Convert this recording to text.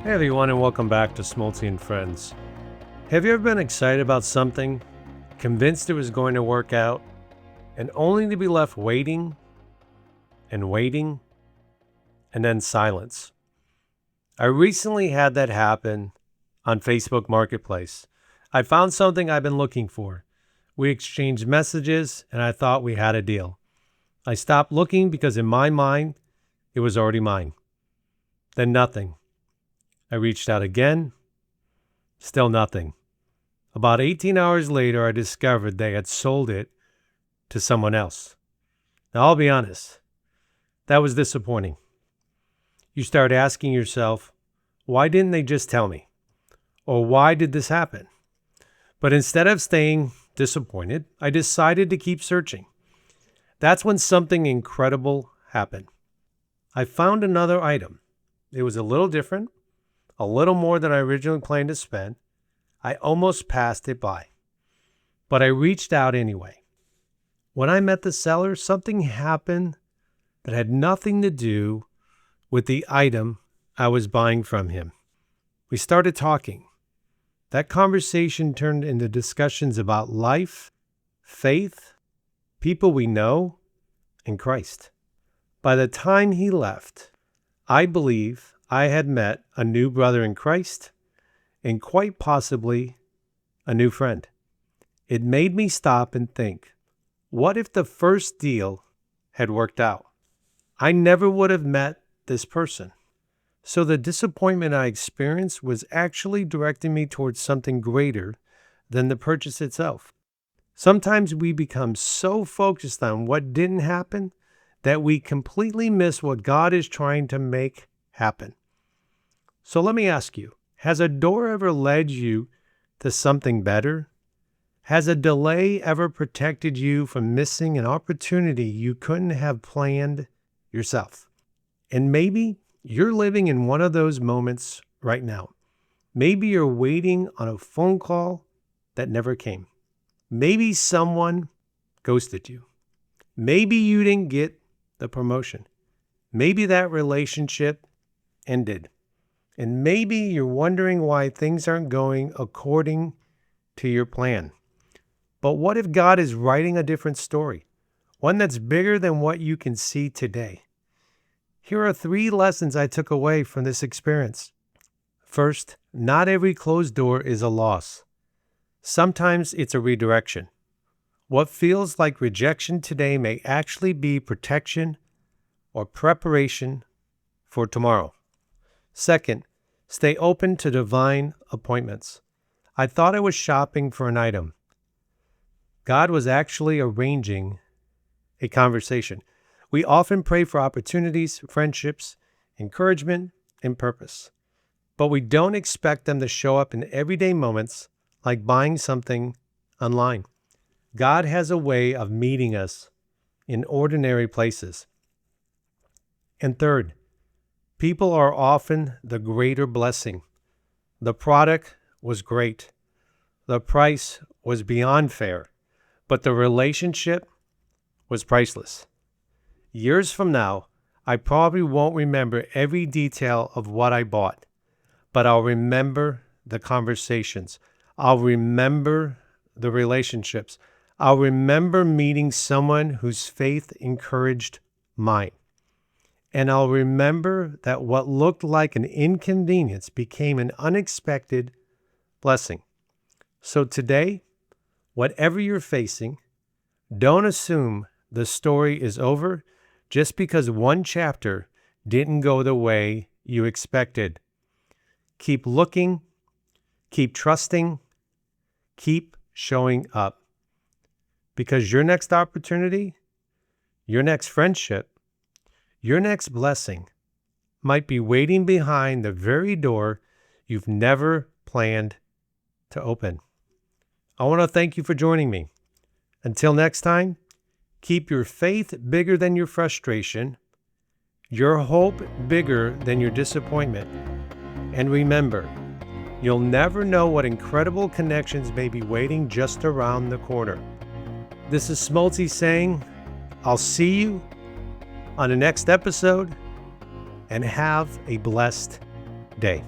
Hey everyone, and welcome back to Smolty and Friends. Have you ever been excited about something, convinced it was going to work out, and only to be left waiting and waiting, and then silence? I recently had that happen on Facebook Marketplace. I found something I've been looking for. We exchanged messages, and I thought we had a deal. I stopped looking because in my mind, it was already mine. Then nothing. I reached out again. Still nothing. About 18 hours later, I discovered they had sold it to someone else. Now, I'll be honest. That was disappointing. You start asking yourself, why didn't they just tell me? Or why did this happen? But instead of staying disappointed, I decided to keep searching. That's when something incredible happened. I found another item. It was a little different, a little more than I originally planned to spend. I almost passed it by, but I reached out anyway. When I met the seller, something happened that had nothing to do with the item I was buying from him. We started talking. That conversation turned into discussions about life, faith, people we know, and Christ. By the time he left, I believe I had met a new brother in Christ and quite possibly a new friend. It made me stop and think, what if the first deal had worked out? I never would have met this person. So the disappointment I experienced was actually directing me towards something greater than the purchase itself. Sometimes we become so focused on what didn't happen that we completely miss what God is trying to make happen. So let me ask you, has a door ever led you to something better? Has a delay ever protected you from missing an opportunity you couldn't have planned yourself? And maybe you're living in one of those moments right now. Maybe you're waiting on a phone call that never came. Maybe someone ghosted you. Maybe you didn't get the promotion. Maybe that relationship ended. And maybe you're wondering why things aren't going according to your plan. But what if God is writing a different story? One that's bigger than what you can see today. Here are 3 lessons I took away from this experience. First, not every closed door is a loss. Sometimes it's a redirection. What feels like rejection today may actually be protection or preparation for tomorrow. Second, stay open to divine appointments. I thought I was shopping for an item. God was actually arranging a conversation. We often pray for opportunities, friendships, encouragement, and purpose. But we don't expect them to show up in everyday moments like buying something online. God has a way of meeting us in ordinary places. And third, people are often the greater blessing. The product was great. The price was beyond fair, but the relationship was priceless. Years from now, I probably won't remember every detail of what I bought, but I'll remember the conversations. I'll remember the relationships. I'll remember meeting someone whose faith encouraged mine. And I'll remember that what looked like an inconvenience became an unexpected blessing. So today, whatever you're facing, don't assume the story is over just because one chapter didn't go the way you expected. Keep looking, keep trusting, keep showing up. Because your next opportunity, your next friendship, your next blessing might be waiting behind the very door you've never planned to open. I want to thank you for joining me. Until next time, keep your faith bigger than your frustration, your hope bigger than your disappointment. And remember, you'll never know what incredible connections may be waiting just around the corner. This is Smolty saying, I'll see you on the next episode, and have a blessed day.